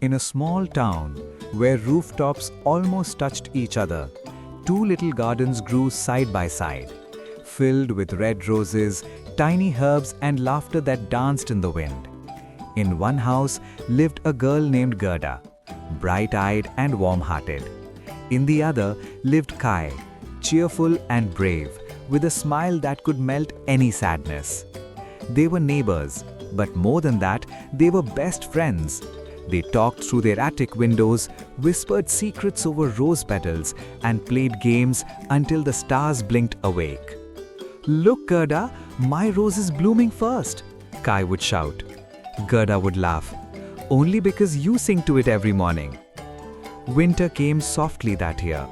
In a small town, where rooftops almost touched each other, two little gardens grew side by side, filled with red roses, tiny herbs and laughter that danced in the wind. In one house lived a girl named Gerda, bright-eyed and warm-hearted. In the other lived Kai, cheerful and brave, with a smile that could melt any sadness. They were neighbors, but more than that, they were best friends. They talked through their attic windows, whispered secrets over rose petals, and played games until the stars blinked awake. "Look, Gerda, my rose is blooming first," Kai would shout. Gerda would laugh, "Only because you sing to it every morning." Winter came softly that year,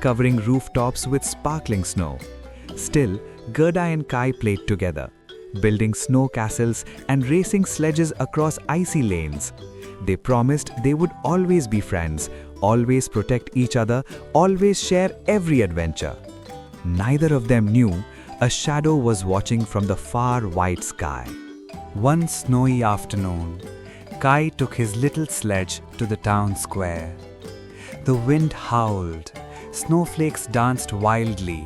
covering rooftops with sparkling snow. Still, Gerda and Kai played together, building snow castles and racing sledges across icy lanes. They promised they would always be friends, always protect each other, always share every adventure. Neither of them knew a shadow was watching from the far white sky. One snowy afternoon, Kai took his little sledge to the town square. The wind howled, snowflakes danced wildly,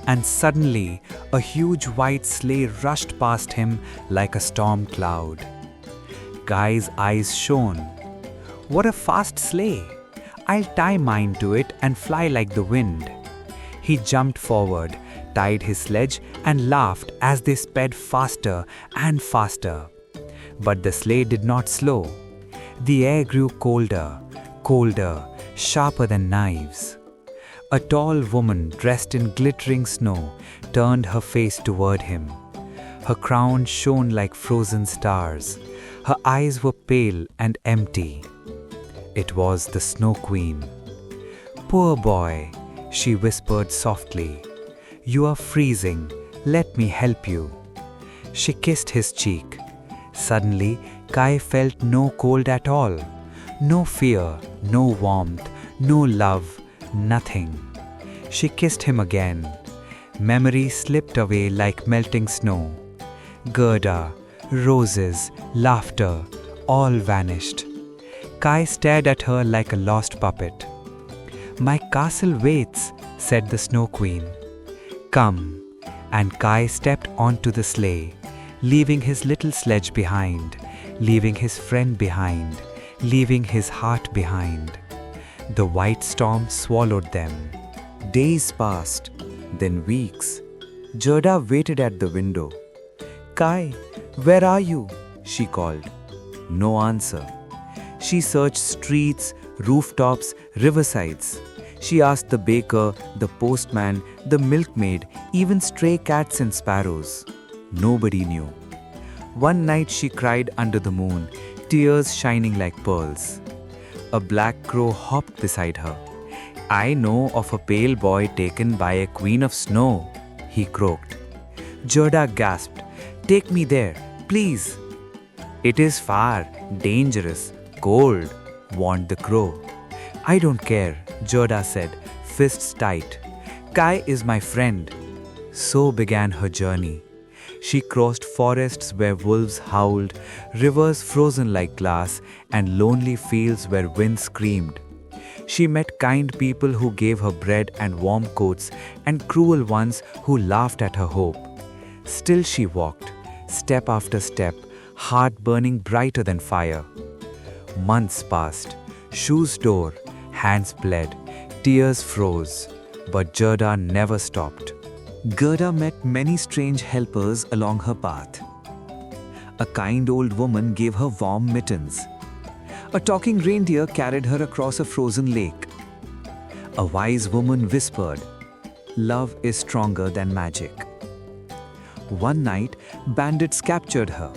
and suddenly a huge white sleigh rushed past him like a storm cloud. Kai's eyes shone. "What a fast sleigh! I'll tie mine to it and fly like the wind." He jumped forward, tied his sledge, and laughed as they sped faster and faster. But the sleigh did not slow. The air grew colder, colder, sharper than knives. A tall woman dressed in glittering snow turned her face toward him. Her crown shone like frozen stars. Her eyes were pale and empty. It was the Snow Queen. "Poor boy," she whispered softly. "You are freezing. Let me help you." She kissed his cheek. Suddenly, Kai felt no cold at all. No fear, no warmth, no love, nothing. She kissed him again. Memory slipped away like melting snow. Gerda, roses, laughter, all vanished. Kai stared at her like a lost puppet. "My castle waits," said the Snow Queen. "Come." And Kai stepped onto the sleigh, leaving his little sledge behind, leaving his friend behind, leaving his heart behind. The white storm swallowed them. Days passed, then weeks. Gerda waited at the window. "Kai, where are you?" she called. No answer. She searched streets, rooftops, riversides. She asked the baker, the postman, the milkmaid, even stray cats and sparrows. Nobody knew. One night she cried under the moon, tears shining like pearls. A black crow hopped beside her. "I know of a pale boy taken by a queen of snow," he croaked. Gerda gasped, "Take me there, please." "It is far, dangerous, cold," warned the crow. "I don't care," Gerda said, fists tight. "Kai is my friend." So began her journey. She crossed forests where wolves howled, rivers frozen like glass, and lonely fields where wind screamed. She met kind people who gave her bread and warm coats, and cruel ones who laughed at her hope. Still she walked, step after step, heart burning brighter than fire. Months passed, shoes tore, hands bled, tears froze, but Gerda never stopped. Gerda met many strange helpers along her path. A kind old woman gave her warm mittens. A talking reindeer carried her across a frozen lake. A wise woman whispered, "Love is stronger than magic." One night, bandits captured her.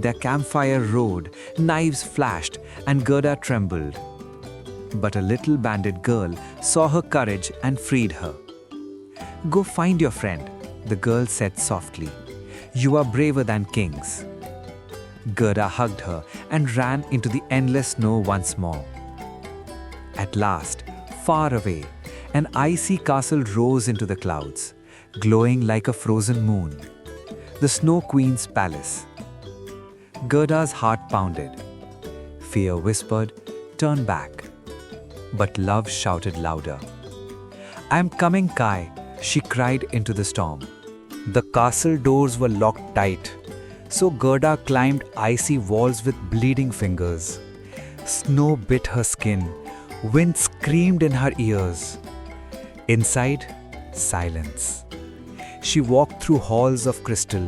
Their campfire roared, knives flashed, and Gerda trembled. But a little bandit girl saw her courage and freed her. "Go find your friend," the girl said softly. "You are braver than kings." Gerda hugged her and ran into the endless snow once more. At last, far away, an icy castle rose into the clouds, glowing like a frozen moon. The Snow Queen's palace. Gerda's heart pounded. Fear whispered, turn back. But love shouted louder. "I'm coming, Kai," she cried into the storm. The castle doors were locked tight, so Gerda climbed icy walls with bleeding fingers. Snow bit her skin, wind screamed in her ears. Inside, silence. She walked through halls of crystal,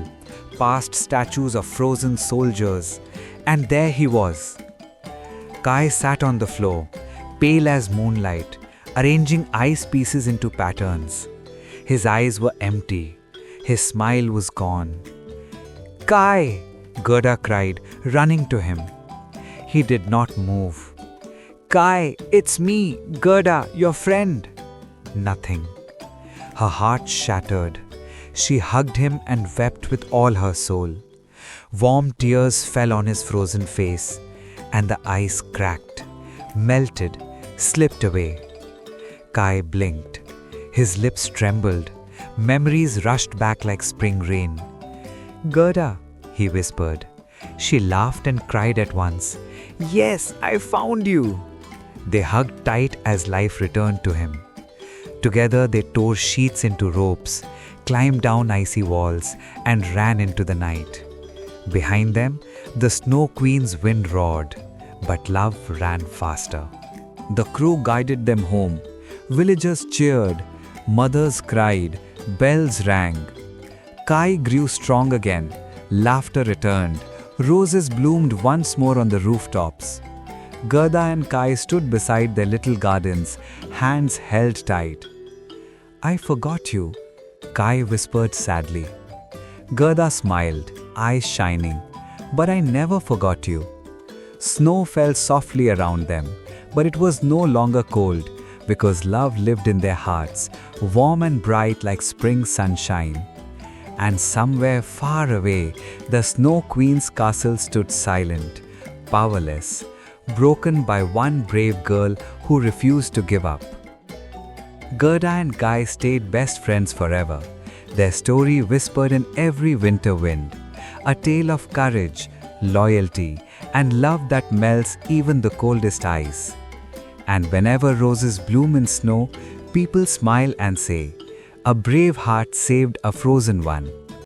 past statues of frozen soldiers, and there he was. Kai sat on the floor, pale as moonlight, arranging ice pieces into patterns. His eyes were empty. His smile was gone. "Kai!" Gerda cried, running to him. He did not move. "Kai, it's me, Gerda, your friend." Nothing. Her heart shattered. She hugged him and wept with all her soul. Warm tears fell on his frozen face, and the ice cracked, melted, slipped away. Kai blinked. His lips trembled. Memories rushed back like spring rain. "Gerda," he whispered. She laughed and cried at once. "Yes, I found you." They hugged tight as life returned to him. Together they tore sheets into ropes, climbed down icy walls, and ran into the night. Behind them, the Snow Queen's wind roared, but love ran faster. The crew guided them home. Villagers cheered, mothers cried, bells rang. Kai grew strong again, laughter returned, roses bloomed once more on the rooftops. Gerda and Kai stood beside their little gardens, hands held tight. "I forgot you," Kai whispered sadly. Gerda smiled, eyes shining. "But I never forgot you." Snow fell softly around them, but it was no longer cold because love lived in their hearts, warm and bright like spring sunshine. And somewhere far away, the Snow Queen's castle stood silent, powerless, broken by one brave girl who refused to give up. Gerda and Kai stayed best friends forever, their story whispered in every winter wind, a tale of courage, loyalty, and love that melts even the coldest ice. And whenever roses bloom in snow, people smile and say, "A brave heart saved a frozen one."